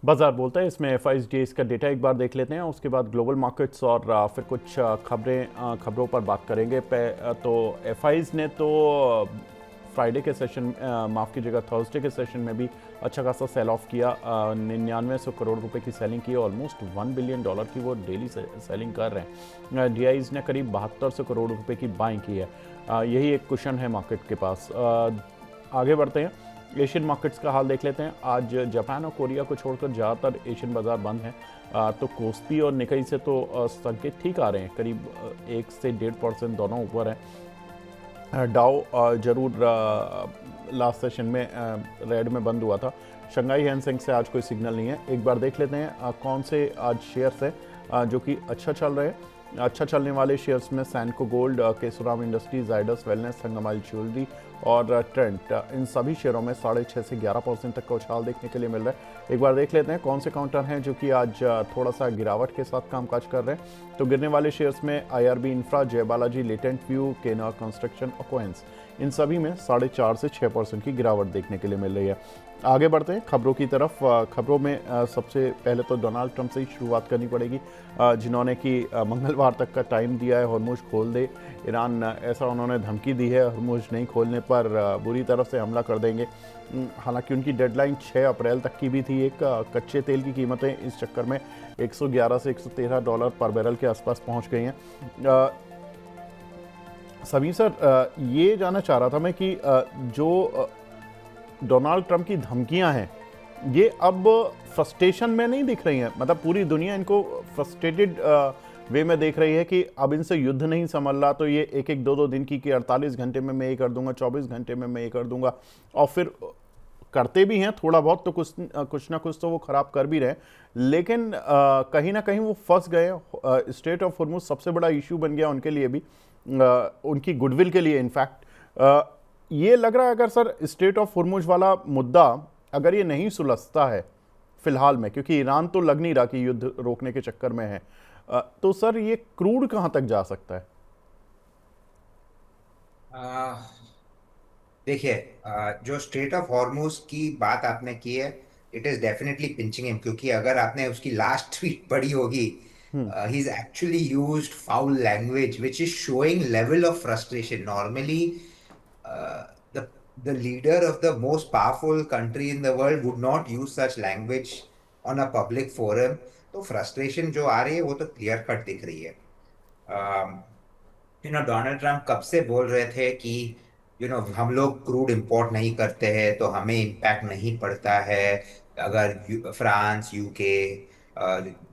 बाजार बोलता है इसमें एफ का डेटा एक बार देख लेते हैं, उसके बाद ग्लोबल मार्केट्स और फिर कुछ खबरों पर बात करेंगे। तो एफ ने तो फ्राइडे के सेशन, माफ़ कीजिएगा, थर्सडे के सेशन में भी अच्छा खासा सेल ऑफ किया। 9900 करोड़ रुपए की सेलिंग की, ऑलमोस्ट $1 बिलियन की वो डेली सेलिंग कर रहे हैं। डीआईज ने करीब 7200 करोड़ रुपए की बाइंग की है। यही एक कुशन है मार्केट के पास। आगे बढ़ते हैं, एशियन मार्केट्स का हाल देख लेते हैं। आज जापान और कोरिया को छोड़कर ज़्यादातर एशियन बाजार बंद हैं। तो कोस्पी और निकाई से तो संकेत ठीक आ रहे हैं, करीब 1 से 1.5% दोनों ऊपर हैं। डाउ जरूर लास्ट सेशन में रेड में बंद हुआ था। शंघाई हैंसेंग से आज कोई सिग्नल नहीं है। एक बार देख लेते हैं कौन से आज शेयर्स है जो कि अच्छा चल रहे हैं। अच्छा चलने वाले शेयर्स में Senco gold, Kesoram industries, Zydus wellness, संगमाइल ज्वेलरी और ट्रेंट, इन सभी शेयरों में 6.5 से 11% तक का उछाल देखने के लिए मिल रहा है। एक बार देख लेते हैं कौन से काउंटर हैं जो कि आज थोड़ा सा गिरावट के साथ कामकाज कर रहे हैं। तो गिरने वाले शेयर्स में आईआरबी इंफ्रा, जय बालाजी, लेटेंट व्यू, केना कंस्ट्रक्शन, अक्वेंस, इन सभी में 4.5 से 6% की गिरावट देखने के लिए मिल रही है। आगे बढ़ते हैं खबरों की तरफ। खबरों में सबसे पहले तो डोनाल्ड ट्रंप से ही शुरुआत करनी पड़ेगी, जिन्होंने कि मंगलवार तक का टाइम दिया है हॉर्मुज खोल दे। ईरान ऐसा उन्होंने धमकी दी है, हॉर्मुज नहीं खोलने पर बुरी तरफ से हमला कर देंगे। हालांकि उनकी डेडलाइन 6 अप्रैल तक की भी थी। एक कच्चे तेल की कीमतें इस चक्कर में 111 से $113 पर बैरल के आसपास पहुंच गई हैं। सभी सर, ये जानना चाह रहा था मैं कि जो डोनाल्ड ट्रंप की धमकियां हैं, ये अब फ्रस्ट्रेशन में नहीं दिख रही हैं? मतलब पूरी दुनिया इनको फ्रस्ट्रेटेड वे में देख रही है कि अब इनसे युद्ध नहीं संभल रहा, तो ये एक एक दो दो दिन की कि 48 घंटे में मैं ये कर दूंगा, 24 घंटे में मैं ये कर दूंगा, और फिर करते भी हैं थोड़ा बहुत, तो कुछ ना कुछ तो वो खराब कर भी रहे हैं। लेकिन कहीं ना कहीं वो फंस गए। स्टेट ऑफ हॉर्मुज सबसे बड़ा इशू बन गया उनके लिए भी, उनकी गुडविल के लिए इनफैक्ट। ये लग रहा है अगर सर स्टेट ऑफ हॉर्मुज वाला मुद्दा अगर ये नहीं सुलझता है फिलहाल में, क्योंकि ईरान तो लग नहीं रहा कि युद्ध रोकने के चक्कर में है, तो सर ये क्रूड कहां तक जा सकता है? आ, देखिए, जो स्ट्रेट ऑफ हॉर्मुज की बात आपने की है, it is definitely pinching him, क्योंकि अगर आपने उसकी लास्ट ट्वीट पढ़ी होगी, he is actually used foul language which is showing level of frustration. Normally the the leader of the most powerful country in the world would not use such language on a public forum। तो frustration जो आ रही है वो तो clear cut दिख रही है। Donald Trump कब से बोल रहे थे कि हम लोग क्रूड इंपोर्ट नहीं करते हैं तो हमें इम्पैक्ट नहीं पड़ता है। अगर फ्रांस, यूके,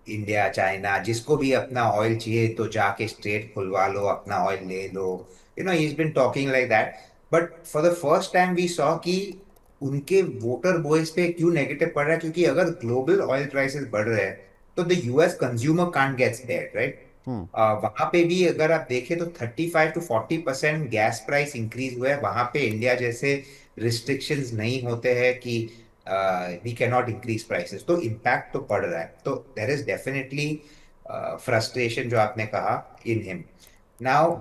इंडिया, चाइना, जिसको भी अपना ऑयल चाहिए तो जाके स्ट्रेट खुलवा लो, अपना ऑयल ले लो। He is been talking like that. But for the first time we saw कि उनके वोटर वॉइस पे क्यों नेगेटिव पड़ रहा है, क्योंकि अगर ग्लोबल ऑयल प्राइसेस बढ़ रहे हैं तो the US consumer can't get spared, right. वहां पे भी अगर आप देखें तो 35 to 40% गैस प्राइस इंक्रीज हुआ है। वहां पे इंडिया जैसे रिस्ट्रिक्शंस नहीं होते हैं कि वी कैन नॉट इंक्रीज प्राइसेस, तो इम्पैक्ट तो पड़ रहा है। तो देर इज डेफिनेटली फ्रस्ट्रेशन जो आपने कहा in him. Now,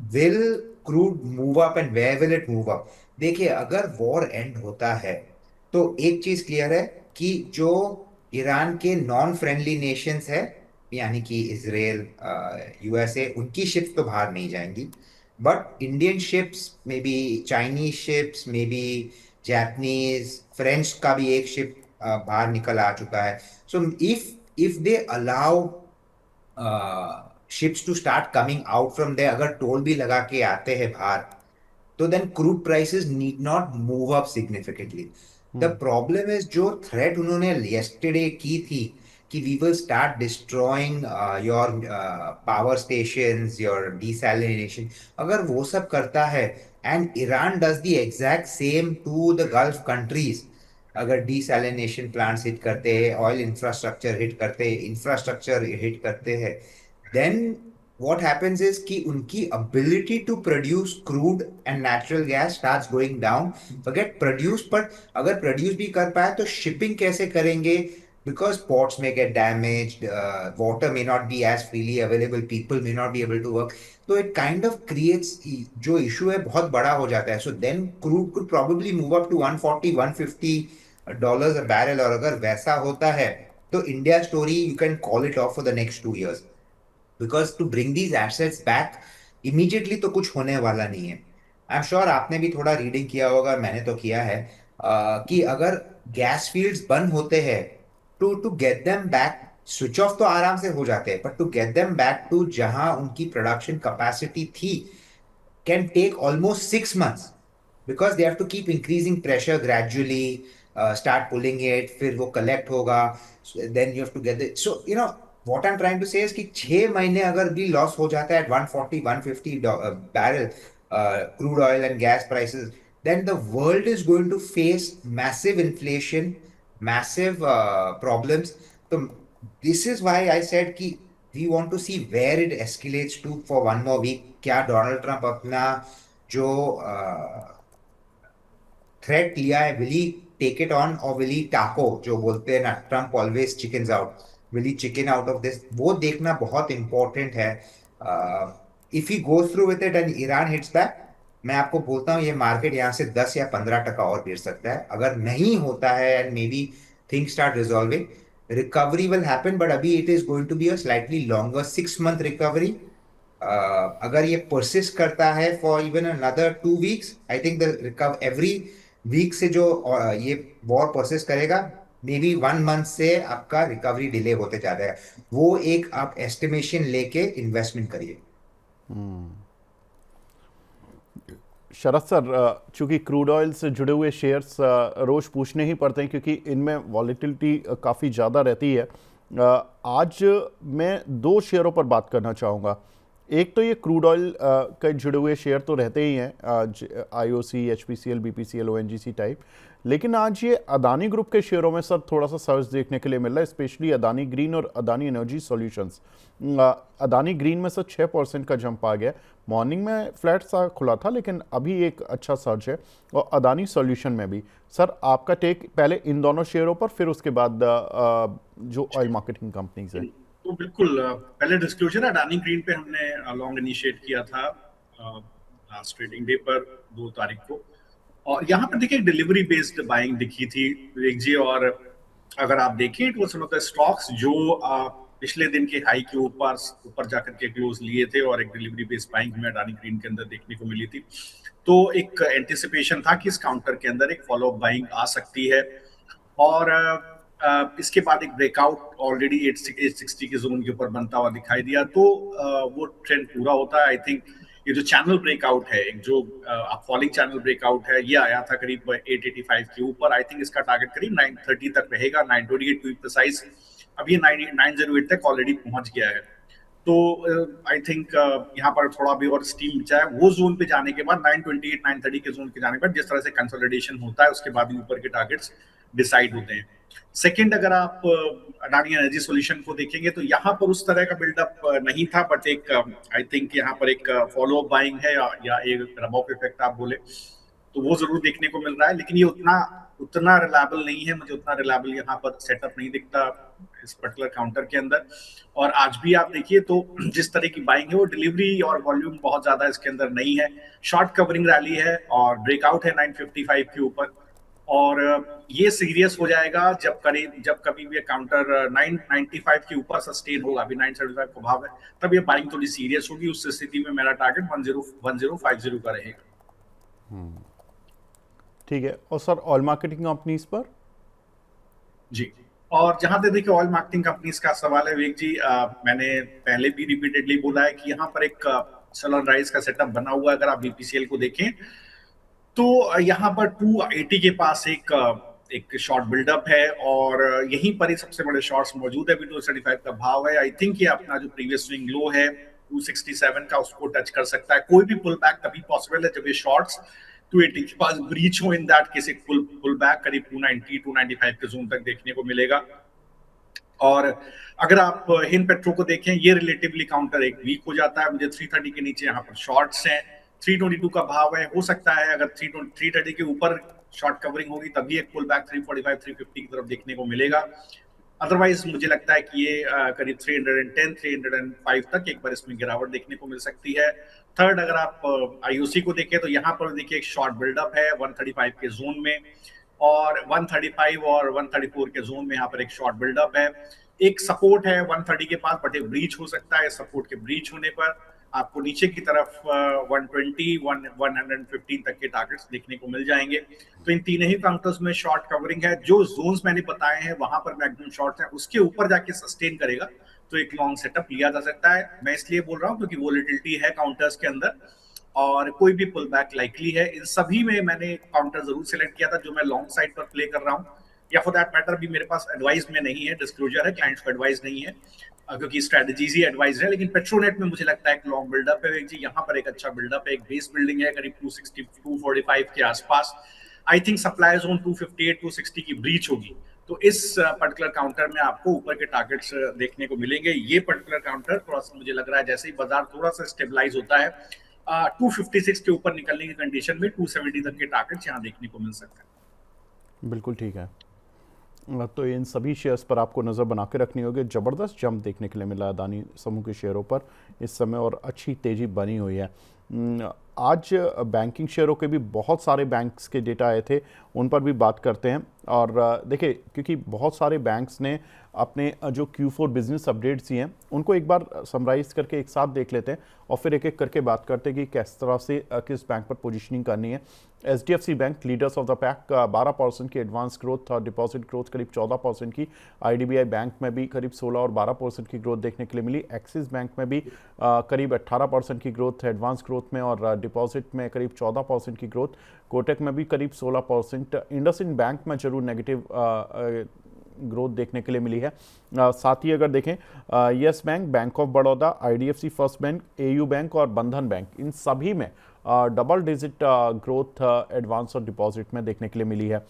will crude move up and where will it move up? देखिए, अगर वॉर एंड होता है तो एक चीज क्लियर है कि जो ईरान के नॉन फ्रेंडली नेशंस है, यानी कि इसराइल, यूएसए, उनकी शिप्स तो बाहर नहीं जाएंगी। But Indian ships, may be Chinese ships, may be Japanese, French का भी एक शिप बाहर निकल आ चुका है। So if if they allow ships to start coming out from there, अगर टोल भी लगा के आते हैं बाहर, तो then crude prices need not move up significantly. The problem is जो थ्रेट उन्होंने yesterday की थी कि we will start destroying your power stations, your desalination, अगर वो सब करता है and Iran does the exact same to the gulf countries, अगर डिसैलिनेशन प्लांट्स हिट करते हैं, ऑयल इंफ्रास्ट्रक्चर हिट करते हैं, इंफ्रास्ट्रक्चर हिट करते हैं, देन what happens is कि उनकी ability to produce crude and natural gas starts going down। forget produce, but अगर produce भी कर पाए तो shipping कैसे करेंगे? because ports may get damaged, water may not be as freely available, people may not be able to work। तो it kind of creates, जो issue है बहुत बड़ा हो जाता है। so then crude could probably move up to 140, 150 dollars a barrel, और अगर वैसा होता है तो India story you can call it off for the next 2 years, because to bring these assets back immediately तो कुछ होने वाला नहीं है। आई एम श्योर आपने भी थोड़ा रीडिंग किया होगा, मैंने तो किया है, कि अगर गैस फील्ड्स बंद होते हैं, to to get them back, switch off तो आराम से हो जाते हैं, but to get them back to जहां उनकी प्रोडक्शन कैपेसिटी थी can take almost 6 months, because they have to keep increasing pressure gradually, start pulling it, फिर वो collect होगा, then you have to get it. So you know what I'm trying to say is कि 6 महीने अगर भी loss हो जाता है at 140 150 barrel crude oil and gas prices, then the world is going to face massive inflation, massive problems. So this is why I said कि we want to see where it escalates to for one more week. क्या Donald Trump अपना जो threat लिया है, will he take it on, और will he TACO, जो बोलते हैं ना, Trump always chickens out, will he chicken out of this, वो देखना बहुत इंपॉर्टेंट है। If he go through with it and Iran hits back, मैं आपको बोलता हूँ ये मार्केट यहाँ से 10 या 15% और गिर सकता है। अगर नहीं होता है and may be things start resolving, recovery will happen, but अभी it is going to be a slightly longer 6 month recovery. अगर ये परसिस्ट करता है for even another 2 weeks, I think the recover every week से जो ये war persist करेगा, may be 1 month से आपका रिकवरी डिले होते जा रहा है। वो एक आप एस्टिमेशन लेके इन्वेस्टमेंट करिए। शरद सर, चूंकि क्रूड ऑयल से जुड़े हुए शेयर्स रोज पूछने ही पड़ते हैं क्योंकि इनमें वॉलेटिलिटी काफ़ी ज़्यादा रहती है। आज मैं दो शेयरों पर बात करना चाहूँगा। एक तो ये क्रूड ऑयल के जुड़े हुए शेयर तो रहते ही हैं, IOC, HPCL, BPCL, ONGC type, लेकिन आज ये अदानी ग्रुप के शेयरों में सर थोड़ा सा सर्च देखने के लिए मिल रहा है, स्पेशली अदानी ग्रीन और Adani energy solutions. Adani green में सर 6% का जंप आ गया। मॉर्निंग में फ्लैट सा खुला था लेकिन अभी एक अच्छा सर्च है, और अदानी सॉल्यूशन में भी। सर आपका टेक पहले इन दोनों शेयरों पर, फिर उसके बाद जो ऑयल मार्केटिंग कंपनीज है। तो बिल्कुल, पहले डिस्क्लोजर अडानी ग्रीन पे हमने लॉन्ग इनिशिएट किया था लास्ट ट्रेडिंग डे पर 2 तारीख को, और यहाँ पर देखिए डिलीवरी बेस्ड बाइंग दिखी थी विवेक जी। और अगर आप देखें it was one of the stocks जो पिछले दिन के हाई के ऊपर ऊपर जाकर के क्लोज लिए थे, और एक डिलीवरी बेस्ड बाइंग हमें अडानी ग्रीन के अंदर देखने को मिली थी। तो एक एंटिसिपेशन था कि इस काउंटर के अंदर एक फॉलो अप बाइंग आ सकती है, और इसके बाद एक ब्रेकआउट ऑलरेडी 860 के जोन के ऊपर बनता हुआ दिखाई दिया। तो वो ट्रेंड पूरा होता है। आई थिंक ये जो चैनल ब्रेकआउट है, एक जो फॉलिंग चैनल ब्रेकआउट है, ये आया था करीब 885 के ऊपर। आई थिंक इसका टारगेट करीब 930 तक रहेगा, 928 टू बी प्रिसाइज। अब ये 908 तक ऑलरेडी पहुंच गया है। तो आई थिंक यहाँ पर थोड़ा भी और स्टीम बचा है। वो जोन पे जाने के बाद 928 930 के जोन पे जाने के बाद जिस तरह से कंसोलिडेशन होता है, उसके बाद ही ऊपर के टारगेट्स डिसाइड होते हैं। सेकंड, अगर आप अडानी एनर्जी सॉल्यूशन को देखेंगे तो यहाँ पर उस तरह का बिल्डअप नहीं था, बट एक आई थिंक यहाँ पर एक फॉलो अप बाइंग है, या एक रब ऑफ इफेक्ट आप बोले तो वो जरूर देखने को मिल रहा है। लेकिन ये उतना रिलायबल नहीं है, मुझे उतना रिलायबल यहाँ पर सेटअप नहीं दिखता इस पर्टिकुलर काउंटर के अंदर। और आज भी आप देखिए तो जिस तरह की बाइंग है, वो डिलीवरी और वॉल्यूम बहुत ज्यादा इसके अंदर नहीं है। शॉर्ट कवरिंग रैली है और ब्रेकआउट है 955 के ऊपर, और ये सीरियस हो जाएगा जब कभी भी काउंटर 995 के ऊपर सस्टेन होगा। अभी 975 का भाव है, तब ये बाइंग थोड़ी सीरियस होगी। उस स्थिति में मेरा टारगेट 1050 का रहेगा। ठीक है। और सर ऑयल मार्केटिंग कंपनीज पर? जी, और जहां तक देखिए ऑयल मार्केटिंग कंपनीज का सवाल है विवेक जी, मैंने पहले भी रिपीटेडली बोला है कि यहाँ पर एक सनराइज का सेटअप बना हुआ है। अगर आप बीपीसीएल को देखें तो यहाँ पर 280 के पास एक शॉर्ट बिल्डअप है, और यहीं पर ही सबसे बड़े शॉर्ट्स मौजूद है। अभी 235 का भाव है। आई थिंक ये अपना जो प्रीवियस स्विंग लो है 267 का, उसको टच कर सकता है। कोई भी पुल बैक तभी पॉसिबल है जब ये शॉर्ट्स 280 के पास ब्रीच हो। इन दैट केस एक पुल बैक करीब 290 295 के जोन तक देखने को मिलेगा। और अगर आप हिंद पेट्रो को देखें, ये रिलेटिवली काउंटर एक वीक हो जाता है। मुझे 330 के नीचे यहाँ पर शॉर्ट्स हैं, 322 का भाव है। हो सकता है अगर 330 के ऊपर शॉर्ट कवरिंग होगी तभी एक पुल बैक 345 350 की तरफ देखने को मिलेगा। अदरवाइज मुझे लगता है कि ये करीब 310 305 तक एक बार इसमें गिरावट देखने को मिल सकती है। थर्ड, अगर आप आईओसी को देखें तो यहाँ पर देखिए एक शॉर्ट बिल्डअप है 135 के जोन में, और 135 और 134 के जोन में यहाँ पर एक शॉर्ट बिल्डअप है। एक सपोर्ट है 130 के पास, बट एक ब्रीच हो सकता है। सपोर्ट के ब्रीच होने पर आपको नीचे की तरफ 120 115 तक के टारगेट्स देखने को मिल जाएंगे। तो इन तीनों ही काउंटर्स में शॉर्ट कवरिंग है। जो जोन्स मैंने बताए हैं वहां पर मैक्सिमम शॉर्ट्स हैं, उसके ऊपर जाके सस्टेन करेगा तो एक लॉन्ग सेटअप लिया जा सकता है। मैं इसलिए बोल रहा हूँ क्योंकि वोलेटिलिटी है काउंटर्स के अंदर और कोई भी पुल बैक लाइकली है। इन सभी में मैंने काउंटर जरूर सिलेक्ट किया था जो मैं लॉन्ग साइड पर प्ले कर रहा हूँ, या फॉर दैट मैटर भी मेरे पास एडवाइस में नहीं है, डिस्क्लोजर है, क्लाइंट्स को एडवाइस नहीं है क्योंकि स्ट्रेटजीज ही एडवाइस है। लेकिन पेट्रोनेट में मुझे लगता है एक लॉन्ग बिल्डअप है जी, यहाँ पर एक अच्छा बिल्डअप है, एक बेस बिल्डिंग है करीब 260 245 के आसपास। आई थिंक सप्लाई जोन 258 260 की ब्रीच होगी, तो इस पर्टिकुलर काउंटर में आपको ऊपर के टारगेट्स देखने को मिलेंगे। ये पर्टिकुलर काउंटर थोड़ा सा मुझे लग रहा है जैसे ही बाजार थोड़ा सा स्टेबलाइज होता है 256 के ऊपर निकलने की कंडीशन में 270 तक के टारगेट्स यहाँ देखने को मिल सकते हैं। बिल्कुल ठीक है। तो इन सभी शेयर्स पर आपको नज़र बना के रखनी होगी। ज़बरदस्त जंप देखने के लिए मिला है अदानी समूह के शेयरों पर इस समय और अच्छी तेज़ी बनी हुई है। आज बैंकिंग शेयरों के भी बहुत सारे बैंक्स के डेटा आए थे, उन पर भी बात करते हैं। और देखिए, क्योंकि बहुत सारे बैंक्स ने अपने जो Q4 बिजनेस अपडेट्स ही हैं उनको एक बार समराइज करके एक साथ देख लेते हैं और फिर एक एक करके बात करते हैं कि किस तरह से किस बैंक पर पोजीशनिंग करनी है। HDFC bank leaders of the pack, 12% की एडवांस ग्रोथ और डिपॉजिट ग्रोथ करीब 14% की। IDBI बैंक में भी करीब 16 और 12% की ग्रोथ देखने के लिए मिली। एक्सिस बैंक में भी करीब 18% की ग्रोथ एडवांस ग्रोथ में और डिपॉजिट में करीब 14% की ग्रोथ। कोटक में भी करीब 16%। इंडसइंड बैंक में जरूर नेगेटिव ग्रोथ देखने के लिए मिली है। साथ ही अगर देखें yes bank, bank of Baroda, IDFC first bank, AU bank और बंधन बैंक, इन सभी में डबल डिजिट ग्रोथ एडवांस और डिपॉजिट में देखने के लिए मिली है।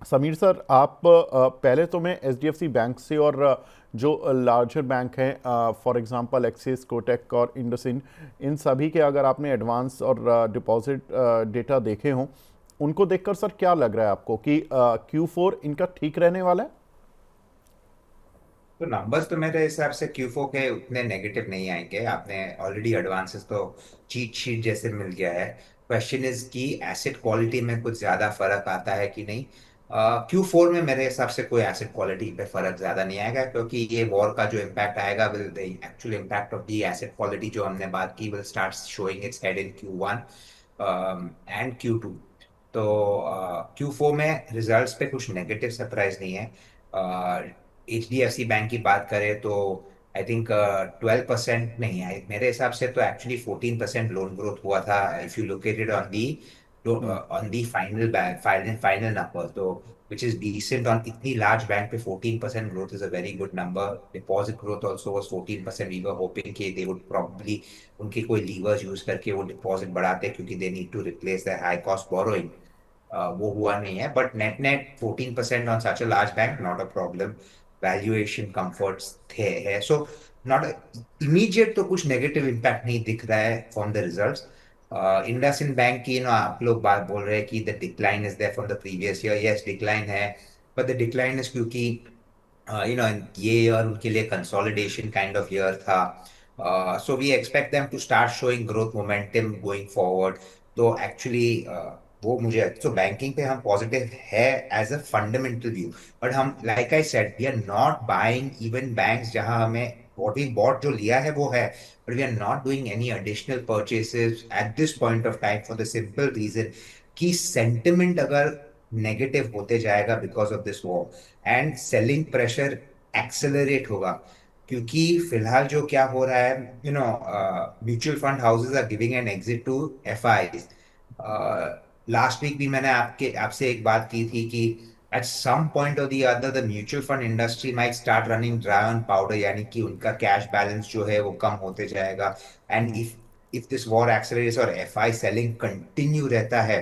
समीर सर, आप पहले तो मैं HDFC बैंक से और जो लार्जर बैंक हैं फॉर एग्जांपल एक्सिस, कोटक और इंडसइंड, इन सभी के अगर आपने एडवांस और डिपॉजिट डेटा देखे हों, उनको देखकर सर क्या लग रहा है आपको कि Q4 इनका ठीक रहने वाला है? तो नंबर्स तो मेरे हिसाब से Q4 के उतने नेगेटिव नहीं आएंगे। आपने ऑलरेडी एडवांसेस तो चीट शीट जैसे मिल गया है। क्वेश्चन इज कि एसेट क्वालिटी में कुछ ज्यादा फर्क आता है कि नहीं। Q4 में मेरे हिसाब से कोई एसेट क्वालिटी पे फर्क ज्यादा नहीं आएगा, क्योंकि ये वॉर का जो इम्पैक्ट आएगा will the actual impact of the asset quality जो हमने बात की will start showing its head in Q1 and Q2। तो Q4 में रिजल्ट्स पे कुछ नेगेटिव सरप्राइज नहीं है। HDFC बैंक की बात करें तो आई थिंक 12% नहीं है मेरे हिसाब से, तो एक्चुअली 14% लोन ग्रोथ हुआ था if you look at it on the final number, तो which is decent on इतनी large बैंक पे 14% growth is a very good number. Deposit growth also was 14%. We were hoping कि they would probably उनके कोई levers use करके वो deposit बढ़ाते क्योंकि they need to replace their high cost borrowing. वो हुआ नहीं है, but net 14% on such a large bank not a problem. Valuation comforts थे है, so not immediate तो कुछ negative impact नहीं दिख रहा है from the results. IndusInd bank की आप लोग बात बोल रहे हैं कि the decline is there from the previous year. Yes, decline है, but the decline is क्योंकि ये year उनके लिए consolidation kind of year था. So we expect them to start showing growth momentum going forward. तो actually वो मुझे तो बैंकिंग पे हम पॉजिटिव है as a fundamental view, but हम like I said we are not buying even banks जहां हमें व्हाट वी बॉट जो लिया है वो है, but we are not doing any additional purchases at this point of time for the simple reason कि sentiment अगर नेगेटिव होते जाएगा because of this war and selling pressure accelerate होगा, क्योंकि फिलहाल जो क्या हो रहा है mutual fund houses are giving an exit to FIs। Last week भी मैंने आपसे एक बात की थी कि एट सम पॉइंट और the other the mutual fund industry might start running dry on powder, यानी कि उनका कैश बैलेंस जो है वो कम होते जाएगा। And if this war accelerates और FI सेलिंग कंटिन्यू रहता है,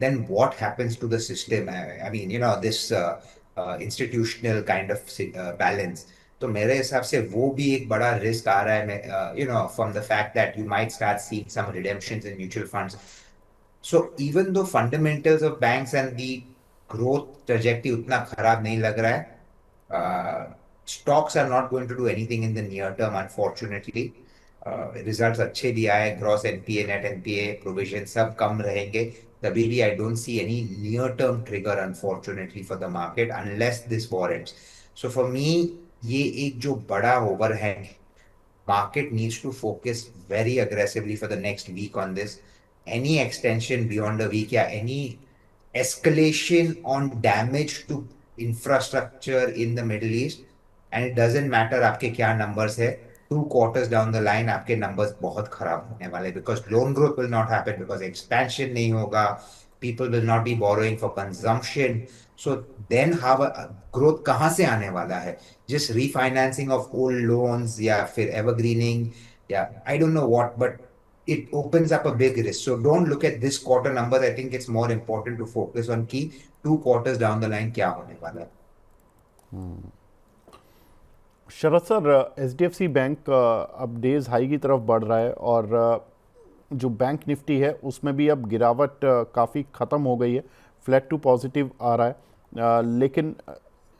then what happens to the system? I mean, this institutional kind of balance. तो मेरे हिसाब से वो भी एक बड़ा रिस्क आ रहा है, from the fact that you might start seeing some redemptions in mutual funds. So even though fundamentals of banks and the growth trajectory उतना खराब नहीं लग रहा है, stocks are not going to do anything in the near term, unfortunately. Results अच्छे भी आए, gross NPA, net NPA, provision सब कम रहेंगे, तभी भी I don't see any near-term trigger unfortunately for the market unless this war ends. So for me, ये एक जो बड़ा overhang, market needs to focus very aggressively for the next week on this. Any extension beyond a week, yeah, any escalation on damage to infrastructure in the Middle East, and it doesn't matter आपके क्या numbers है, 2 quarters down the line आपके numbers बहुत खराब होने वाले, because loan growth will not happen, because expansion नहीं होगा, people will not be borrowing for consumption. So then how growth कहाँ से आने वाला है? Just refinancing of old loans या फिर evergreening, yeah, I don't know what, but it opens up a big risk. So don't look at this quarter numbers. I think it's more important to focus on key 2 quarters down the line क्या होने वाला है. शरद sir, HDFC bank अब days high की तरफ बढ़ रहा है और जो बैंक निफ्टी है उसमें भी अब गिरावट काफ़ी ख़त्म हो गई है, फ्लैट टू पॉजिटिव आ रहा है। लेकिन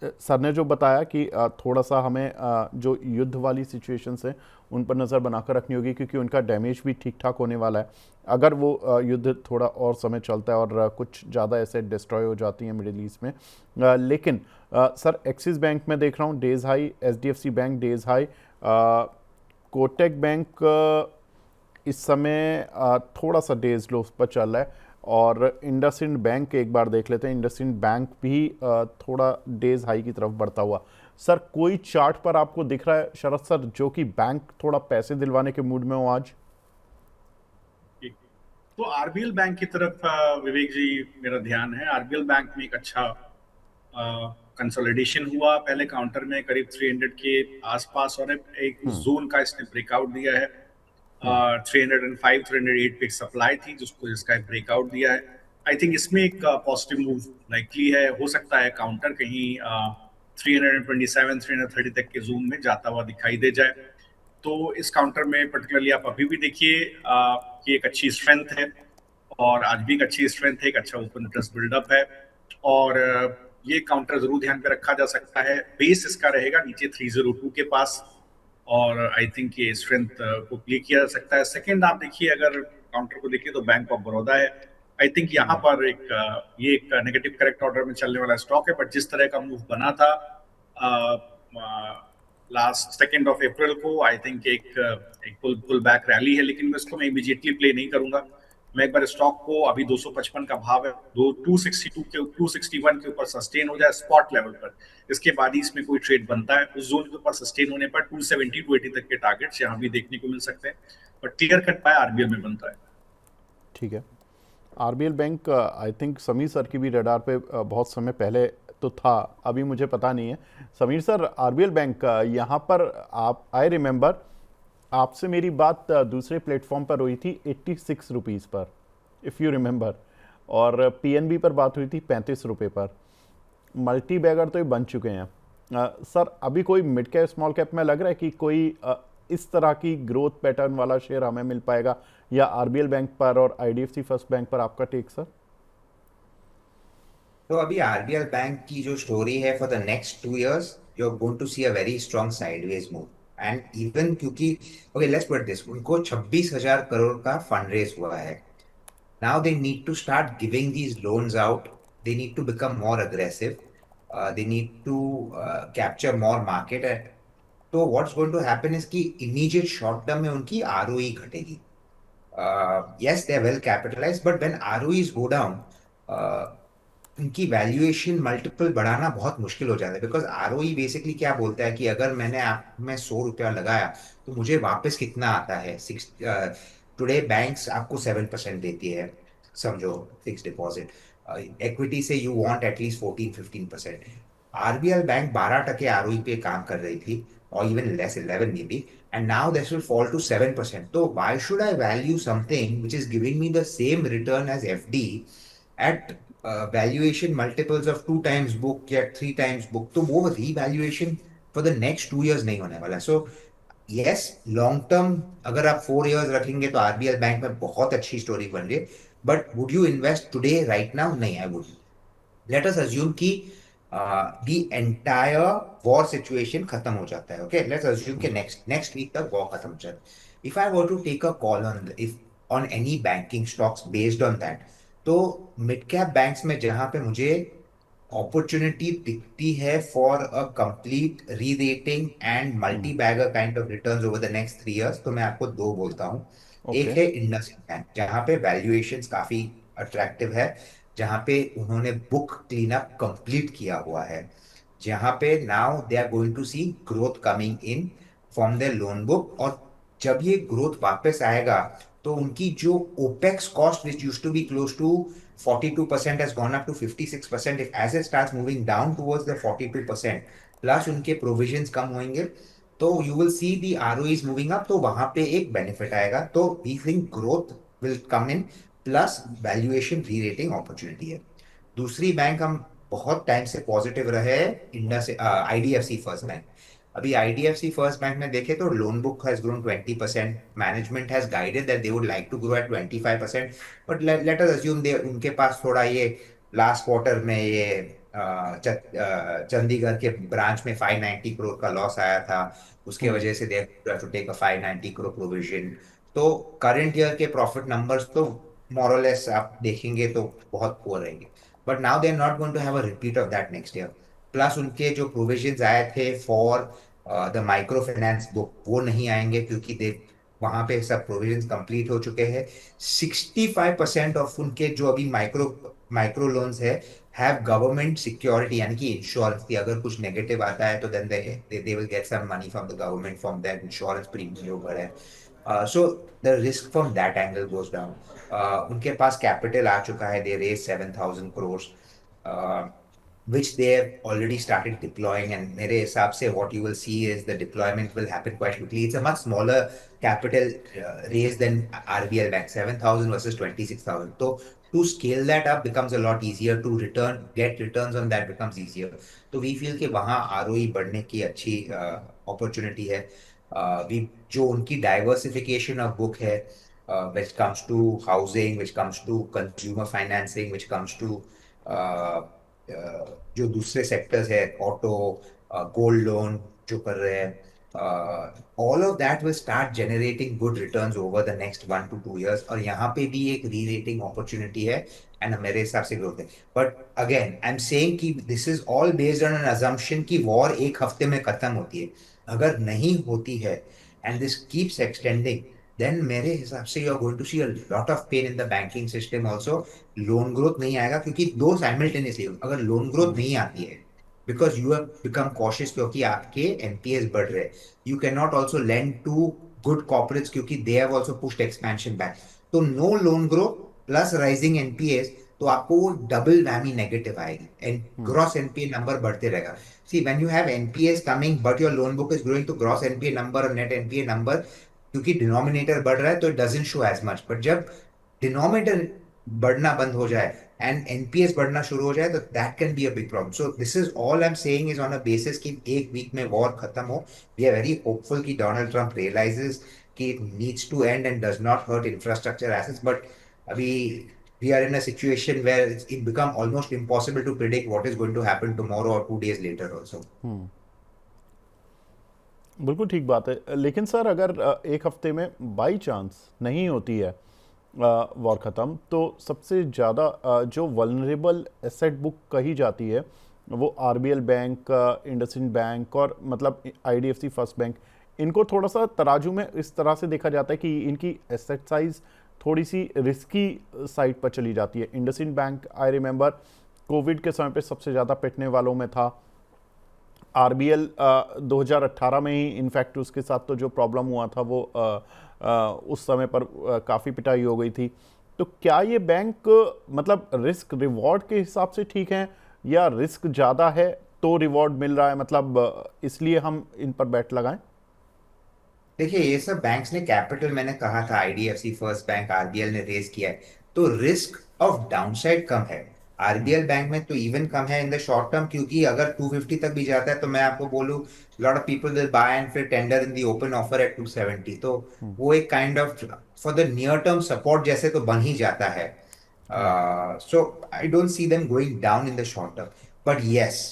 सर ने जो बताया कि थोड़ा सा हमें जो युद्ध वाली सिचुएशंस हैं उन पर नज़र बनाकर रखनी होगी, क्योंकि उनका डैमेज भी ठीक ठाक होने वाला है अगर वो युद्ध थोड़ा और समय चलता है और कुछ ज़्यादा ऐसे डिस्ट्रॉय हो जाती हैं मिडिल ईस्ट में। लेकिन सर, एक्सिस बैंक में देख रहा हूँ days high, HDFC bank days high, Kotak bank इस समय थोड़ा सा डेज लो पर चल रहा है, और इंडसइंड बैंक एक बार देख लेते हैं। इंडसइंड बैंक भी थोड़ा डेज हाई की तरफ बढ़ता हुआ। सर, कोई चार्ट पर आपको दिख रहा है शरद सर जो कि बैंक थोड़ा पैसे दिलवाने के मूड में हो आज? तो आरबीएल बैंक की तरफ विवेक जी मेरा ध्यान है। आरबीएल बैंक में एक अच्छा कंसोलिडेशन हुआ, पहले काउंटर में करीब 300 के आसपास, और एक जोन का इसने ब्रेकआउट दिया है। 305 308 पे सप्लाई थी जिसका ब्रेकआउट दिया है। आई थिंक इसमें एक पॉजिटिव मूव लाइकली है, हो सकता है काउंटर कहीं 327 330 तक के जोन में जाता हुआ दिखाई दे जाए। तो इस काउंटर में पर्टिकुलरली आप अभी भी देखिए कि एक अच्छी स्ट्रेंथ है, और आज भी एक अच्छी स्ट्रेंथ है, एक अच्छा ओपन इंटरेस्ट बिल्डअप है, और ये काउंटर जरूर ध्यान पे रखा जा सकता है। बेस इसका रहेगा नीचे 302 के पास, और आई थिंक ये स्ट्रेंथ को प्ले किया जा सकता है। सेकंड, आप देखिए अगर काउंटर को देखिए तो बैंक ऑफ बड़ौदा है। आई थिंक यहाँ पर ये एक नेगेटिव करेक्ट ऑर्डर में चलने वाला स्टॉक है, बट जिस तरह का मूव बना था लास्ट 2 अप्रैल को, आई थिंक एक पुल बैक रैली है, लेकिन मैं इसको मैं इमीडिएटली प्ले नहीं करूंगा। मैं एक बार स्टॉक को, अभी 255 का भाव है, 262 के 261 के ऊपर सस्टेन हो जाए स्पॉट लेवल पर, इसके बाद ही इसमें कोई ट्रेड बनता है। उस जोन के ऊपर सस्टेन होने पर 270 280 तक के टारगेट्स यहाँ भी देखने को मिल सकते हैं, बट क्लियर कट पाया आरबीएल में बनता है। ठीक है। RBL bank I think Sameer sir की भी रडार पे बहुत समय पहले तो था, अभी मुझे पता नहीं है। समीर सर, आरबीएल बैंक यहाँ पर आई रिमेंबर आपसे मेरी बात दूसरे प्लेटफॉर्म पर हुई थी 86 रुपीज़ पर, इफ़ यू रिमेंबर, और पीएनबी पर बात हुई थी 35 रुपये पर। मल्टी बैगर तो ये बन चुके हैं। सर, अभी कोई मिड कैप स्मॉल कैप में लग रहा है कि कोई इस तरह की ग्रोथ पैटर्न वाला शेयर हमें मिल पाएगा, या आरबीएल बैंक पर और आईडीएफसी फर्स्ट बैंक पर आपका टेक सर? तो अभी आरबीएल बैंक की जो स्टोरी है, for the next 2 years you are going to see a very strong sideways move, and even क्योंकि ओके लेट्स पुट दिस, उनको 26,000 करोड़ का फंड रेज हुआ है। Now they need to start giving these loans out, they need to become more aggressive, they need to capture more market. तो what's going to happen is कि immediate short term में उनकी ROE घटेगी। yes, they are well capitalized, but when ROEs go down, उनकी valuation multiple बढ़ाना बहुत मुश्किल हो जाता है, बिकॉज आरओई बेसिकली क्या बोलता है कि अगर मैं 100 रुपया लगाया तो मुझे वापस कितना आता है। टुडे बैंक्स आपको 7% देती है, समझो फिक्स डिपॉजिट, इक्विटी से you want at least 14-15%। RBL bank 12% ROE पे काम कर रही थी, or even less, 11 maybe, and now this will fall to 7%. So why should I value something which is giving me the same return as FD at valuation multiples of 2 times book या 3 times book? तो वो revaluation for the next 2 years नहीं होने वाला। So yes, long term अगर आप 4 years रखेंगे तो आरबीएल बैंक में बहुत अच्छी स्टोरी बन रही है, but would you invest today right now? नहीं, I wouldn't. Let us assume कि the entire war situation खत्म हो जाता है। Okay, let's assume कि next week तक war खत्म हो जाता है। If I were to take a call on any banking stocks based on that, तो मिड कैप बैंक्स में जहां पे मुझे अपॉर्चुनिटी दिखती है for a complete re rating and multi bagger kind of returns over the next 3 years, तो मैं आपको दो बोलता हूँ। एक ओके। है इंडसइंड बैंक, जहां पे वैल्यूएशंस काफी अट्रैक्टिव है, जहां पे उन्होंने बुक क्लीन अप कंप्लीट किया हुआ है, जहां पे now they are going to see growth coming in from their loan book. और जब ये ग्रोथ वापस आएगा तो उनकी जो opex cost which used to be close to 42% has gone up to 56%. If as it starts moving down towards the 42% plus उनके provisions कम होंगे, तो you will see the ROEs moving up, तो वहां पे एक बेनिफिट आएगा। तो we think growth will come in, plus valuation re rating opportunity है। दूसरी बैंक हम बहुत टाइम से पॉजिटिव रहे हैं, इंडस IDFC फर्स्ट बैंक। अभी IDFC फर्स्ट बैंक में देखे तो loan book has grown 20%, management has guided that they would like to grow at 25%, but let us assume they उनके पास थोड़ा ये लास्ट क्वार्टर में ये चंडीगढ़ के ब्रांच में 590 करोड़ का लॉस आया था, उसके हम्म। वजह से they have to take a 590 crore provision. तो करंट ईयर के प्रॉफिट नंबर्स तो मोरलेस आप देखेंगे तो बहुत पुअर रहेंगे, but now they are not going to have a repeat of that next year. Plus उनके जो प्रोविजंस आए थे for the microfinance book वो नहीं आएंगे, क्योंकि दे वहां पे सब प्रोविजंस कंप्लीट हो चुके हैं। 65% ऑफ उनके जो अभी माइक्रो माइक्रो लोन्स है हैव गवर्नमेंट सिक्योरिटी, यानी कि इंश्योरेंस की अगर कुछ नेगेटिव आता है तो then they will get some money from the government from that insurance premium जो भरा है। So the risk from that angle goes down. उनके पास कैपिटल आ चुका है, they raise 7,000 crores, which they have already started deploying. And मेरे हिसाब से what you will see is the deployment will happen quite quickly. It's a much smaller capital raise than RBL Bank, 7,000 versus 26,000. So to scale that up becomes a lot easier, to get returns on that becomes easier. तो we feel कि वहाँ ROE बढ़ने की अच्छी opportunity है। we जो उनकी diversification of book है, which comes to housing, which comes to consumer financing, which comes to uh, जो दूसरे सेक्टर्स है, ऑटो, गोल्ड लोन जो कर रहे हैं, all of that will start generating good returns over the next 1 to 2 years। और यहाँ पे भी एक री रेटिंग अपॉर्चुनिटी है, एंड मेरे हिसाब से ग्रोथ है। But again I am saying कि this is all based on an assumption कि वॉर एक हफ्ते में खत्म होती है। अगर नहीं होती है and this keeps extending, then मेरे हिसाब से you are going to see a lot of pain in the banking system also. Loan growth नहीं आएगा, क्योंकि दो साइमल्टेनियसली, अगर लोन ग्रोथ नहीं आती है because you have become cautious, क्योंकि आपके एनपीएस बढ़ रहे हैं, you can not also lend to good corporates क्योंकि they have also pushed expansion back. तो no loan growth plus rising NPAs, तो आपको वो डबल वैमी नेगेटिव आएगी एंड ग्रॉस एनपीए नंबर बढ़ते रहेगा। See when you have NPAs coming but your loan book is growing, तो gross NPA number और net NPA number, क्योंकि denominator बढ़ रहा है तो it doesn't show as much, but जब डिनोमिनेटर बढ़ना बंद हो जाए एंड एनपीएस बढ़ना शुरू हो जाए तो that can be a big problem. So this is all I am saying is on a basis कि एक वीक में वॉर खत्म हो। वी आर वेरी होपफुल कि डोनाल्ड ट्रंप रियलाइजेस कि it needs to end and does not hurt infrastructure assets, but अभी we are in a situation where it become almost impossible to predict what is going to happen tomorrow or 2 days later also. बिल्कुल ठीक बात है। लेकिन sir अगर एक हफ्ते में बाई चांस नहीं होती है वॉर ख़त्म, तो सबसे ज़्यादा जो वल्नरेबल एसेट बुक कही जाती है वो आरबीएल बैंक, इंडसइंड बैंक और मतलब आईडीएफसी फर्स्ट बैंक, इनको थोड़ा सा तराजू में इस तरह से देखा जाता है कि इनकी एसेट साइज थोड़ी सी रिस्की साइड पर चली जाती है। IndusInd bank I remember Covid के समय पे सबसे ज़्यादा पिटने वालों में था। आरबीएल 2018 में ही इनफैक्ट उसके साथ तो जो प्रॉब्लम हुआ था वो उस समय पर काफ़ी पिटाई हो गई थी। तो क्या ये बैंक मतलब रिस्क रिवॉर्ड के हिसाब से ठीक हैं, या रिस्क ज़्यादा है तो रिवॉर्ड मिल रहा है, मतलब इसलिए हम इन पर बैट लगाएं? देखिए ये सब बैंक्स ने कैपिटल, मैंने कहा था आईडीएफसी फर्स्ट बैंक आरबीएल ने रेज किया है, तो रिस्क ऑफ डाउनसाइड कम है। आरबीएल बैंक में तो इवन कम है इन द शॉर्ट टर्म, क्योंकि अगर 250 तक भी जाता है तो मैं आपको बोलूं lot of people will buy and फिर tender in the open offer at 270, तो वो एक kind of for the near term support जैसे तो बन ही जाता है। So I don't see them going down in the short term, but yes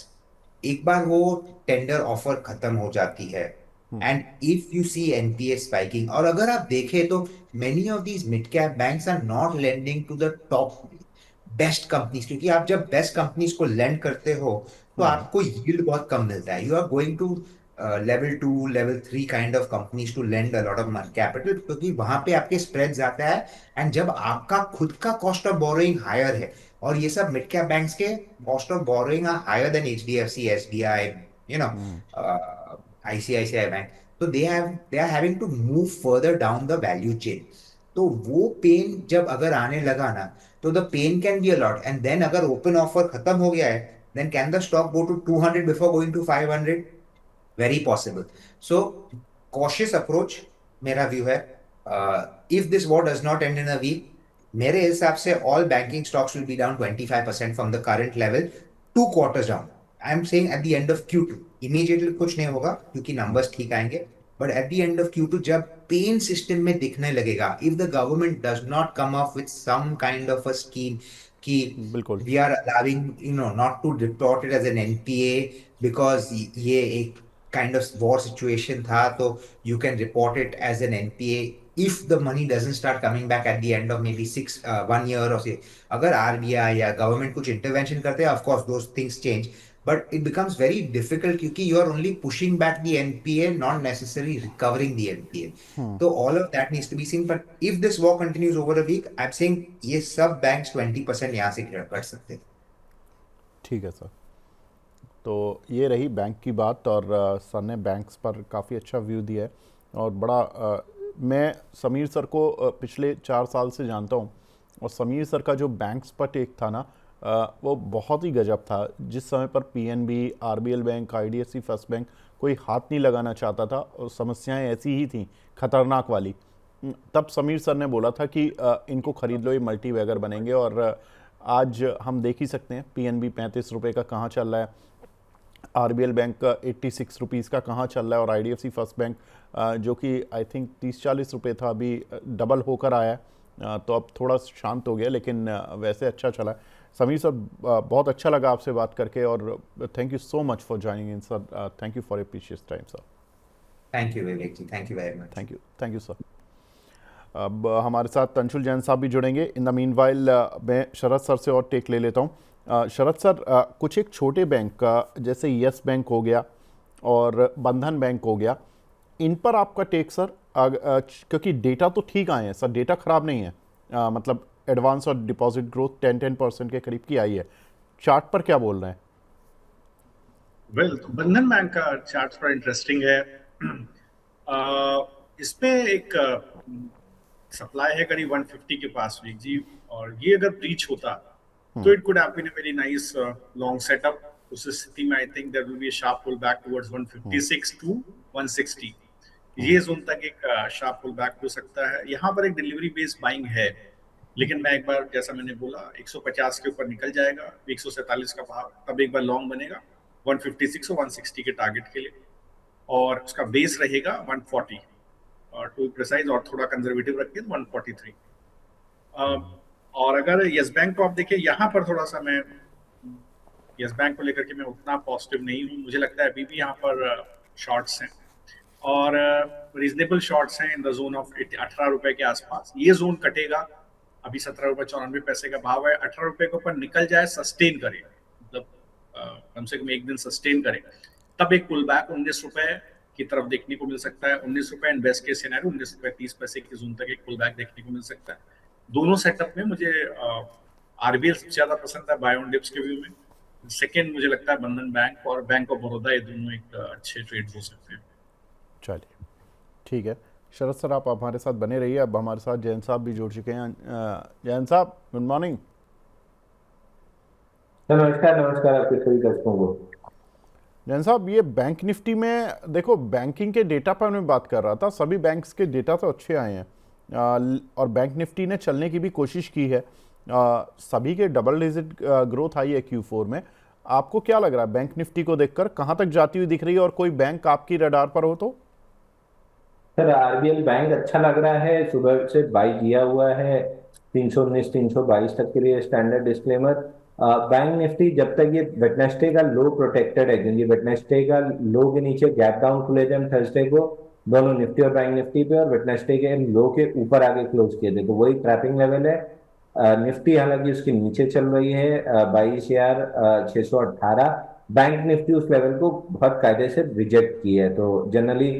एक बार वो टेंडर ऑफर खत्म हो जाती है and if you see NPA spiking, और अगर आप देखें तो many of these mid cap banks are not lending to the top, best companies, क्योंकि आप जब बेस्ट कंपनीज को लेंड करते हो तो आपको यील्ड बहुत कम मिलता है। You are going to level 2 level 3 kind of companies to lend a lot of capital, क्योंकि वहां पे आपके स्प्रेड जाता है। एंड जब आपका खुद का कॉस्ट ऑफ बोरोइंग हायर है, और ये सब मिड कैप बैंक्स के cost of borrowing are higher than HDFC, SBI, you know, ICICI bank, तो they are having to move further down the value chain. तो वो पेन जब अगर आने लगा ना, तो the pain can be a lot. And then अगर ओपन ऑफर खत्म हो गया है, then can the stock go to 200 before going to 500? Very possible. So cautious approach मेरा व्यू है। If this war does not end in a week, मेरे हिसाब से all banking stocks will be down 25% from the current level, 2 quarters down. I am saying at the end of Q2। Immediately कुछ नहीं होगा क्योंकि numbers ठीक आएंगे, but at the end of Q2 जब पेन सिस्टम में दिखने लगेगा, if the government does not come up with some kind of a scheme कि बिल्कुल। We are allowing not to report it as an NPA, because ये एक kind of war situation था, तो you can report it as an NPA if the money doesn't start coming back at the end of maybe 1 year or say, अगर RBI या government कुछ intervention करते हैं, of course those things change, but it becomes very difficult क्योंकि you are only pushing back the NPA, not necessarily recovering the NPA. तो all of that needs to be seen, but if this war continues over a week, I'm saying ये सब banks 20% यहाँ से कर सकते हैं। ठीक है सर, तो ये रही बैंक की बात, और सर ने बैंक्स पर काफ़ी अच्छा व्यू दिया है। और बड़ा मैं समीर सर को पिछले 4 साल से जानता हूँ, और समीर सर का जो बैंक्स पर टेक था ना, वो बहुत ही गजब था। जिस समय पर PNB, RBL bank, IDFC first bank कोई हाथ नहीं लगाना चाहता था, और समस्याएं ऐसी ही थी खतरनाक वाली, तब समीर सर ने बोला था कि इनको खरीद लो, ये मल्टी वैगर बनेंगे। और आज हम देख ही सकते हैं PNB 35 रुपये का कहाँ चल रहा है, RBL बैंक 86 रुपीज़ का कहाँ चल रहा है, और IDFC फर्स्ट बैंक जो कि आई थिंक 30-40 रुपये था, अभी डबल होकर आया है। तो अब थोड़ा शांत हो गया, लेकिन वैसे अच्छा चला है। समीर सर, बहुत अच्छा लगा आपसे बात करके, और thank you so much for joining in sir. Thank you for your precious time sir. Thank you Vivek ji, thank you very much. Thank you sir. अब हमारे साथ अंशुल जैन साहब भी जुड़ेंगे। इन द मीन वाइल मैं शरद सर से और टेक ले लेता हूँ। शरद सर, कुछ एक छोटे बैंक का जैसे यस बैंक हो गया और बंधन बैंक हो गया, इन पर आपका टेक सर? क्योंकि डेटा तो ठीक आए हैं सर, डेटा ख़राब नहीं है, मतलब एडवांस और डिपॉजिट ग्रोथ 10% के करीब की आई है। चार्ट पर क्या बोल रहे हैं? वेल, तो बंधन बैंक का चार्ट थोड़ा इंटरेस्टिंग है। इसमें एक सप्लाई है करीब 150 के पास वीक जी, और ये अगर ब्रीच होता तो it could have been a very nice long setup. उस स्थिति में I think there will be a sharp pull back towards 156 to 160। ये जोन तक एक शार्प पुल बैक हो सकता है। यहाँ पर एक डिलीवरी बेस्ड बाइंग है, लेकिन मैं एक बार, जैसा मैंने बोला, 150 के ऊपर निकल जाएगा, 147 का भाव, तब एक बार लॉन्ग बनेगा 156 और 160 के टारगेट के लिए, और उसका बेस रहेगा 140 और टू प्रिसाइज, और थोड़ा कंजर्वेटिव रखिए 143। और अगर यस बैंक को आप देखिए, यहाँ पर थोड़ा सा मैं यस बैंक को लेकर के मैं उतना पॉजिटिव नहीं हूँ। मुझे लगता है अभी भी यहाँ पर शॉर्ट्स हैं, और रीजनेबल शॉर्ट्स हैं इन द जोन ऑफ 18 रुपए के आसपास। ये जोन कटेगा, अभी 17 रुपए 94 पैसे का भाव है। 18 रुपए के ऊपर निकल जाए, सस्टेन करे, मतलब कम से कम एक दिन सस्टेन करे, तब एक पुल बैक 19 रुपए की तरफ देखने को मिल सकता है। 19 रुपए एंड बेस्ट केस सिनेरियो 19 रुपए 30 पैसे की जोन तक एक पुल बैक देखने को मिल सकता है। दोनों सेटअप में मुझे RBL सबसे ज्यादा पसंद है बाय ऑन डिप्स के व्यू में। सेकंड मुझे लगता है बंधन बैंक और बैंक ऑफ बड़ौदा, ये दोनों एक अच्छे ट्रेड हो सकते हैं। चलिए ठीक है शरद सर, आप हमारे साथ बने रहिए। अब हमारे साथ जैन साहब भी जुड़ चुके हैं। जैन साहब, गुड मॉर्निंग। नमस्कार नमस्कार आपके सभी दर्शकों को। जैन साहब, ये बैंक निफ्टी में देखो, बैंकिंग के डेटा पर मैं बात कर रहा था, सभी बैंक्स के डेटा तो अच्छे आए हैं, और बैंक निफ्टी ने चलने की भी कोशिश की है। सभी के डबल डिजिट ग्रोथ आई है Q4 में। आपको क्या लग रहा है बैंक निफ्टी को देखकर, कहाँ तक जाती हुई दिख रही है, और कोई बैंक आपकी रडार पर हो तो? सर RBL बैंक अच्छा लग रहा है, सुबह से बाई किया हुआ है 319 322 तक के लिए स्टैंडर्ड डिस्क्लेमर। बैंक निफ्टी जब तक ये वेडनेसडे का लो प्रोटेक्टेड है, क्योंकि वेडनेसडे का लो के नीचे गैप डाउन खुले थे हम थर्सडे को, दोनों निफ्टी और बैंक निफ्टी पे, और वेडनेसडे के लो के ऊपर आगे क्लोज किए थे, तो वही ट्रैपिंग लेवल है। निफ्टी हालांकि उसके नीचे चल रही है 22,618। बैंक निफ्टी उस लेवल को बहुत कायदे से रिजेक्ट की है, तो जनरली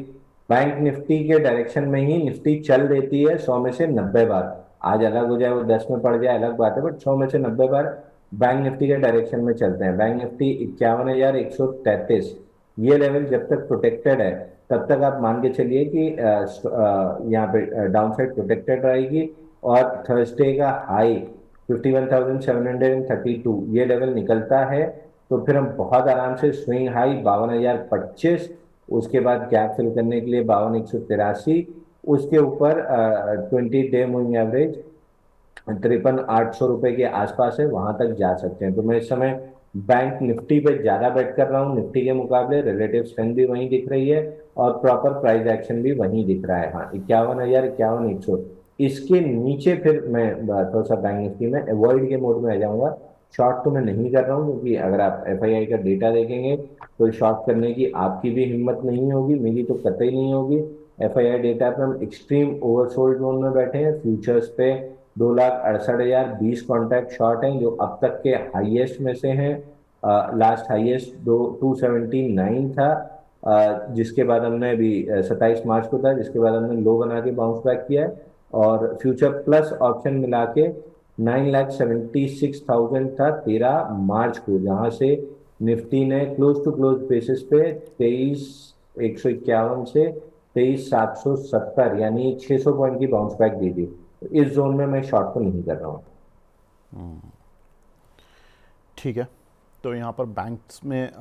बैंक निफ्टी के डायरेक्शन में ही निफ्टी चल देती है 100 में से 90 बार। आज अलग हो जाए, वो 10 में पड़ जाए अलग बात है, बट 100 में से 90 बार बैंक निफ्टी के डायरेक्शन में चलते हैं। बैंक निफ्टी 51,133 ये लेवल जब तक प्रोटेक्टेड है तब तक आप मान के चलिए कि यहाँ पे डाउन साइड प्रोटेक्टेड रहेगी। और थर्सडे का हाई 51,732 ये लेवल निकलता है तो फिर हम बहुत आराम से स्विंग हाई 52,025, उसके बाद गैप फिल करने के लिए 52,183, उसके ऊपर 20 डे मूविंग एवरेज 53,800 रुपए के आसपास है, वहां तक जा सकते हैं। तो मैं इस समय बैंक निफ्टी पे ज्यादा बेट कर रहा हूँ। निफ्टी के मुकाबले रिलेटिव स्ट्रेंथ भी वहीं दिख रही है और प्रॉपर प्राइस एक्शन भी वहीं दिख रहा है। हाँ, 51,000, 51,100 इसके नीचे फिर मैं थोड़ा सा बैंक निफ्टी में अवॉइड के मोड में आ जाऊंगा। शॉर्ट तो मैं नहीं कर रहा हूँ, क्योंकि अगर आप एफआईआई का डेटा देखेंगे तो शॉर्ट करने की आपकी भी हिम्मत नहीं होगी, मेरी तो कतई नहीं होगी। एफआईआई डेटा पे हम एक्सट्रीम ओवरसोल्ड जोन में बैठे हैं। फ्यूचर्स पे 2,68,020 कॉन्ट्रैक्ट शॉर्ट हैं, जो अब तक के हाईएस्ट में से हैं। लास्ट हाईएस्ट 279 था, जिसके बाद हमने अभी 27 मार्च को था, जिसके बाद हमने लो बना के बाउंस बैक किया है। और फ्यूचर प्लस ऑप्शन मिला के 9,76,000 था 13 मार्च को, जहां से निफ्टी ने क्लोज टू क्लोज बेसिस पे 23,151 से 23,770 यानी 600 पॉइंट की बाउंस बैक दी थी। तो इस जोन में मैं शॉर्ट तो नहीं कर रहा हूँ। ठीक है, तो यहाँ पर बैंक्स में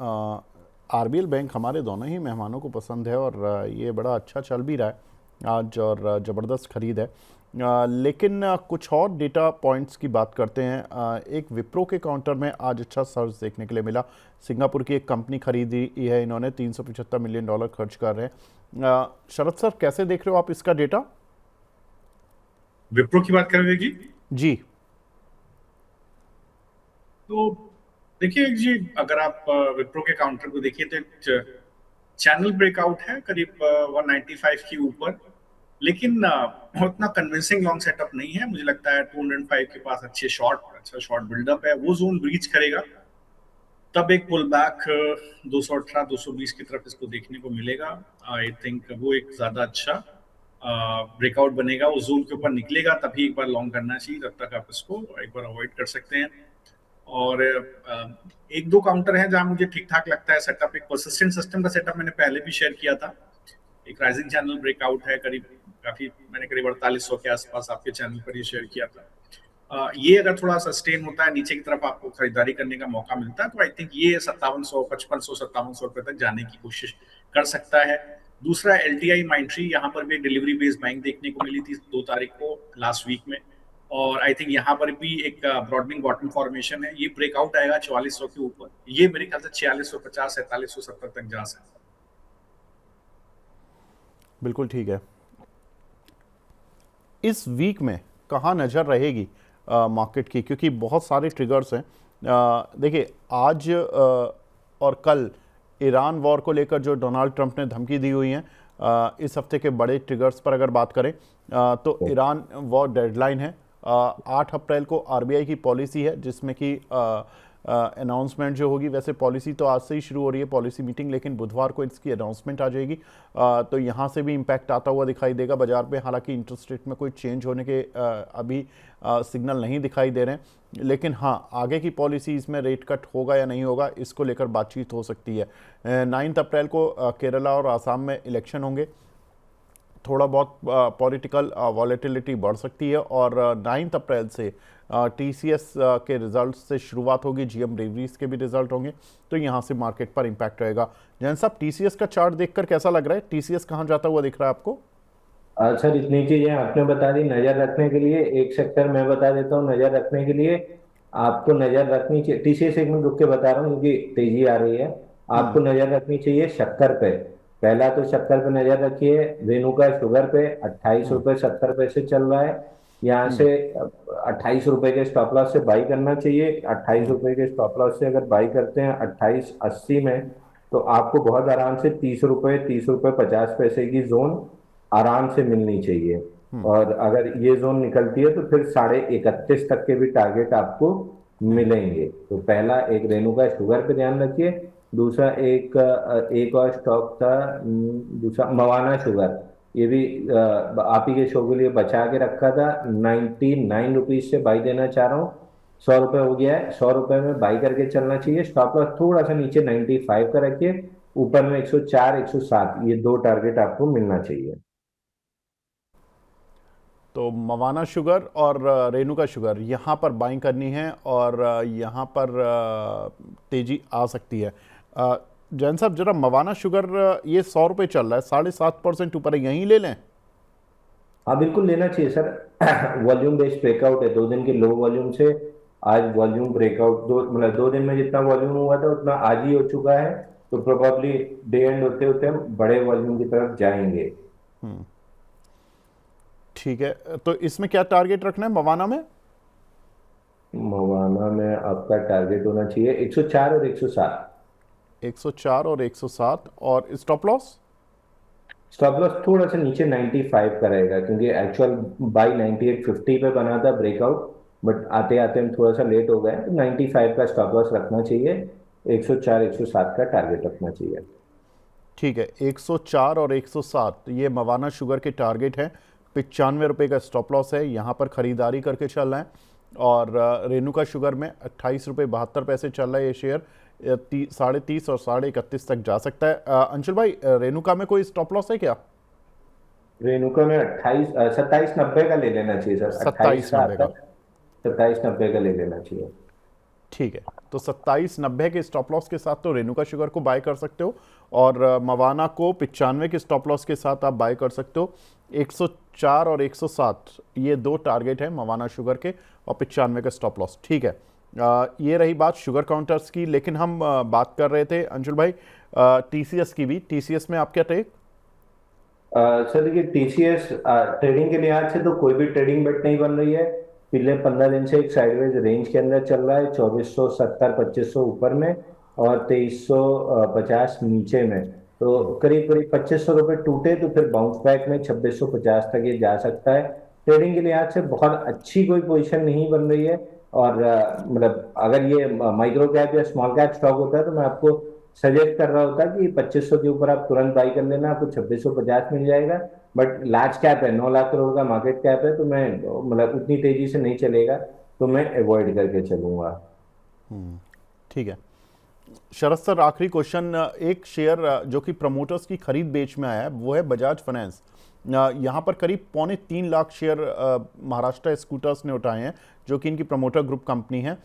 आरबीएल बैंक हमारे दोनों ही मेहमानों को पसंद है और ये बड़ा अच्छा चल भी रहा है आज और ज़बरदस्त खरीद है। लेकिन कुछ और डेटा पॉइंट्स की बात करते हैं। एक विप्रो के काउंटर में आज अच्छा सर्ज देखने के लिए मिला। सिंगापुर की एक कंपनी खरीदी है इन्होंने, $375 मिलियन खर्च कर रहे हैं। शरद सर, कैसे देख रहे हो आप इसका डेटा? विप्रो की बात कर रहे जी? जी, तो देखिए जी, अगर आप विप्रो के काउंटर को देखिए तो चैनल ब्रेकआउट है करीब 195 के ऊपर, लेकिन उतना कन्विंसिंग लॉन्ग सेटअप नहीं है। मुझे लगता है 205 के पास अच्छा शॉर्ट बिल्डअप है। वो जोन ब्रीच करेगा तब एक पुल बैक 218 220 की तरफ इसको देखने को मिलेगा। आई थिंक वो एक ज्यादा अच्छा ब्रेकआउट बनेगा। उस जोन के ऊपर निकलेगा तभी एक बार लॉन्ग करना चाहिए, तब तक आप इसको एक बार अवॉइड कर सकते हैं। और एक दो काउंटर हैं जहां मुझे ठीक ठाक लगता है सेटअप। एक परसिस्टेंट सिस्टम का सेटअप मैंने पहले भी शेयर किया था। एक राइजिंग चैनल ब्रेकआउट है मैंने करीब 4800 के आसपास आपके चैनल पर ये शेयर किया था। ये अगर थोड़ा सस्टेन होता है, नीचे की तरफ आपको खरीदारी करने का मौका मिलता है, तो आई थिंक ये 5700, 5500, 5700 रुपए तक जाने की कोशिश कर सकता है। दूसरा LTI माइंट्री, यहाँ पर भी एक डिलीवरी बेस्ड बाइंग देखने को मिली थी 2 तारीख को लास्ट वीक में, और आई थिंक यहाँ पर भी एक ब्रॉडनिंग बॉटम फॉर्मेशन है। ये ब्रेकआउट आएगा 4400 के ऊपर, ये मेरे ख्याल से 4650, 4770 तक जा सकता है। बिल्कुल ठीक है। इस वीक में कहाँ नज़र रहेगी मार्केट की, क्योंकि बहुत सारे ट्रिगर्स हैं। देखिए, आज और कल ईरान वॉर को लेकर जो डोनाल्ड ट्रंप ने धमकी दी हुई है, इस हफ्ते के बड़े ट्रिगर्स पर अगर बात करें तो ईरान वॉर डेडलाइन है 8 अप्रैल को। आरबीआई की पॉलिसी है जिसमें कि अनाउंसमेंट जो होगी, वैसे पॉलिसी तो आज से ही शुरू हो रही है पॉलिसी मीटिंग, लेकिन बुधवार को इसकी अनाउंसमेंट आ जाएगी। तो यहाँ से भी इम्पैक्ट आता हुआ दिखाई देगा बाजार पे। हालांकि इंटरेस्ट रेट में कोई चेंज होने के अभी सिग्नल नहीं दिखाई दे रहे हैं, लेकिन हाँ, आगे की पॉलिसीज़ में रेट कट होगा या नहीं होगा इसको लेकर बातचीत हो सकती है। 9 अप्रैल को केरला और आसाम में इलेक्शन होंगे, थोड़ा बहुत पॉलिटिकल वॉलेटिलिटी बढ़ सकती है। और 9 अप्रैल से TCS के रिजल्ट से शुरुआत होगी, GM ब्रेवरीज के भी रिजल्ट होंगे, तो यहाँ से मार्केट पर इम्पैक्ट रहेगा। जैन साहब, TCS का चार्ट देखकर कैसा लग रहा है? TCS कहाँ जाता हुआ दिख रहा है आपको? सर, इतनी चीजें आपने बता दी नजर रखने के लिए। एक सेक्टर मैं बता देता हूँ नजर रखने के लिए। आपको नजर रखनी चाहिए, TCS एक मिनट रुक के बता रहा हूँ क्योंकि तेजी आ रही है। आपको नजर रखनी चाहिए शक्कर पे। पहला तो शक्कर पे नजर रखिए। रेणुका शुगर पे 28 रुपए 70 पैसे चल रहा है। यहाँ से 28 रुपए के स्टॉप लॉस से बाई करना चाहिए। 28 रुपए के स्टॉप लॉस से अगर बाई करते हैं 28.80 में, तो आपको बहुत आराम से 30 रुपए 50 पैसे की जोन आराम से मिलनी चाहिए। और अगर ये जोन निकलती है तो फिर 31.5 तक के भी टारगेट आपको मिलेंगे। तो पहला एक रेणुका शुगर पे ध्यान रखिए, दूसरा एक और स्टॉक था, दूसरा मवाना शुगर, ये भी आप ही के शो के लिए बचा के रखा था। 99 रुपीज से बाई देना चाह रहा हूँ, 100 रुपये हो गया है, 100 रुपये में बाई करके चलना चाहिए। स्टॉप लॉस थोड़ा सा नीचे 95 का रखिए, ऊपर में 104 107, ये दो टारगेट आपको मिलना चाहिए। तो मवाना शुगर और रेणुका शुगर यहाँ पर बाइंग करनी है और यहाँ पर तेजी आ सकती है। जैन साहब जरा मवाना शुगर ये 100 रुपये चल रहा है, 7.5% ऊपर है, यहीं ले लें? हाँ बिल्कुल लेना चाहिए सर। वॉल्यूम बेस्ड ब्रेकआउट है, 2 दिन के लो वॉल्यूम से आज वॉल्यूम ब्रेकआउट, मतलब 2 दिन में जितना वॉल्यूम हुआ था उतना आज ही हो चुका है। तो प्रोबेबली डे एंड होते होते हम बड़े वॉल्यूम की तरफ जाएंगे। ठीक है, तो इसमें क्या टारगेट रखना है मवाना में? मवाना में आपका टारगेट होना चाहिए 104 और 107। 104 और 107। और स्टॉप लॉस? स्टॉप लॉस थोड़ा सा नीचे 95 का रहेगा, क्योंकि एक्चुअल बाई 98.50 पे बना था ब्रेकआउट, बट आते आते हम थोड़ा सा लेट हो गए, तो 95 का स्टॉप लॉस रखना चाहिए, 104 107 का टारगेट रखना चाहिए। ठीक है, 104 और 107 ये मवाना शुगर के टारगेट हैं। 95 रुपये का स्टॉप लॉस है, यहाँ पर खरीदारी करके चल रहा है। और रेणुका शुगर में 28 रुपये 72 पैसे चल रहा है ये शेयर, 30.5 और 31.5 तक जा सकता है। अंशुल भाई, रेणुका में कोई स्टॉप लॉस है क्या? रेणुका में 27.90 का ले लेना चाहिए सर। 27.90 का? 27.90 का ले लेना चाहिए। ठीक है, तो 27.90 के स्टॉप लॉस के साथ तो रेणुका शुगर को बाय कर सकते हो, और मवाना को 95 के स्टॉप लॉस के साथ आप बाय कर सकते हो। 104 और 107 ये दो टारगेट है मवाना शुगर के, और 95 का स्टॉप लॉस। ठीक है, ये रही बात शुगर काउंटर्स की। लेकिन हम बात कर रहे थे अंशुल भाई टीसीएस की भी। टीसीएस में आप क्या टेक? सर देखिए, टीसीएस ट्रेडिंग के लिहाज से तो कोई भी ट्रेडिंग बेट नहीं बन रही है। पिछले 15 दिन से एक साइडवेज रेंज के अंदर चल रहा है, 2470 2500 ऊपर में और 2350 नीचे में। तो करीब करीब 2500 रुपये टूटे तो फिर बाउंस बैक में 2650 तक ये जा सकता है। ट्रेडिंग के लिहाज से बहुत अच्छी कोई पोजीशन नहीं बन रही है। और मतलब अगर ये माइक्रो कैप या स्मॉल कैप स्टॉक होता है तो मैं आपको सजेस्ट कर रहा होता कि 2500 के ऊपर आप तुरंत बाई कर लेना, आपको 2650 मिल जाएगा। बट लार्ज कैप है, 9 लाख करोड़ का मार्केट कैप है, तो मैं मतलब उतनी तेजी से नहीं चलेगा, तो मैं अवॉइड करके चलूंगा। ठीक है शरद सर, आखिरी क्वेश्चन। एक शेयर जो कि प्रमोटर्स की खरीद बेच में आया है वो है बजाज फाइनेंस। यहाँ पर करीब 3.25 लाख शेयर महाराष्ट्र स्कूटर्स ने उठाए हैं, जो कि इनकी प्रमोटर ग्रुप कंपनी है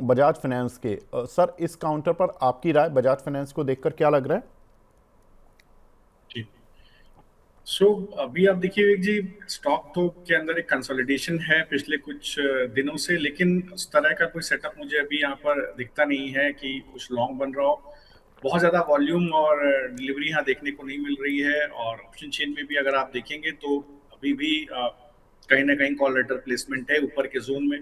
बजाज फाइनेंस के। सर, इस काउंटर पर आपकी राय, बजाज फाइनेंस को देखकर क्या लग रहा है? सो अभी आप देखिए विवेक जी, स्टॉक तो के अंदर एक कंसोलिडेशन है पिछले कुछ दिनों से, लेकिन उस तरह का कोई सेटअप मुझे अभी यहाँ पर दिखता नहीं है कि कुछ लॉन्ग बन रहा हो। बहुत ज्यादा वॉल्यूम और डिलीवरी यहाँ देखने को नहीं मिल रही है। और ऑप्शन चेन में भी अगर आप देखेंगे तो अभी भी कहीं ना कहीं कॉल राइटर प्लेसमेंट है ऊपर के जोन में।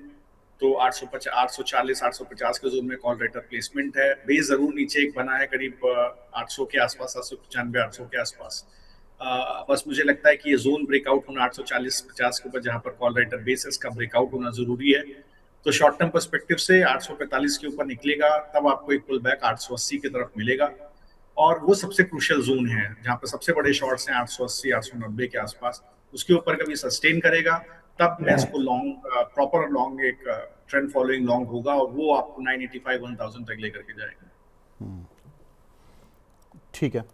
तो 840 850 के जोन में कॉल राइटर प्लेसमेंट है। बेस जरूर नीचे एक बना है करीब 800 के आसपास, 795 800 के आसपास। बस मुझे लगता है कि ये जोन ब्रेकआउट होना 840-50 के ऊपर, जहां पर कॉल राइटर बेसिस का ब्रेकआउट होना जरूरी है। तो शॉर्ट टर्म पर्सपेक्टिव से 845 के ऊपर निकलेगा तब आपको एक पुल बैक 880 की तरफ मिलेगा। और वो सबसे क्रूशियल जोन है जहां पर सबसे बड़े शॉर्ट्स हैं 880 890 के आसपास। उसके ऊपर कभी सस्टेन करेगा तब मैं इसको लॉन्ग, प्रॉपर लॉन्ग, एक ट्रेंड फॉलोइंग लॉन्ग होगा, और वो आपको 985 1000 तक लेकर के जाएगा। ठीक है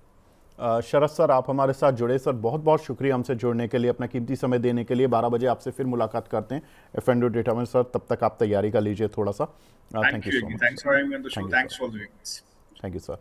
शरद सर, आप हमारे साथ जुड़े। सर बहुत बहुत शुक्रिया हमसे जुड़ने के लिए, अपना कीमती समय देने के लिए। 12 बजे आपसे फिर मुलाकात करते हैं F&O डेटा में। सर तब तक आप तैयारी कर लीजिए थोड़ा सा। Thank you so much. Thanks for having me on the show. Thanks for doing this. Thank you sir.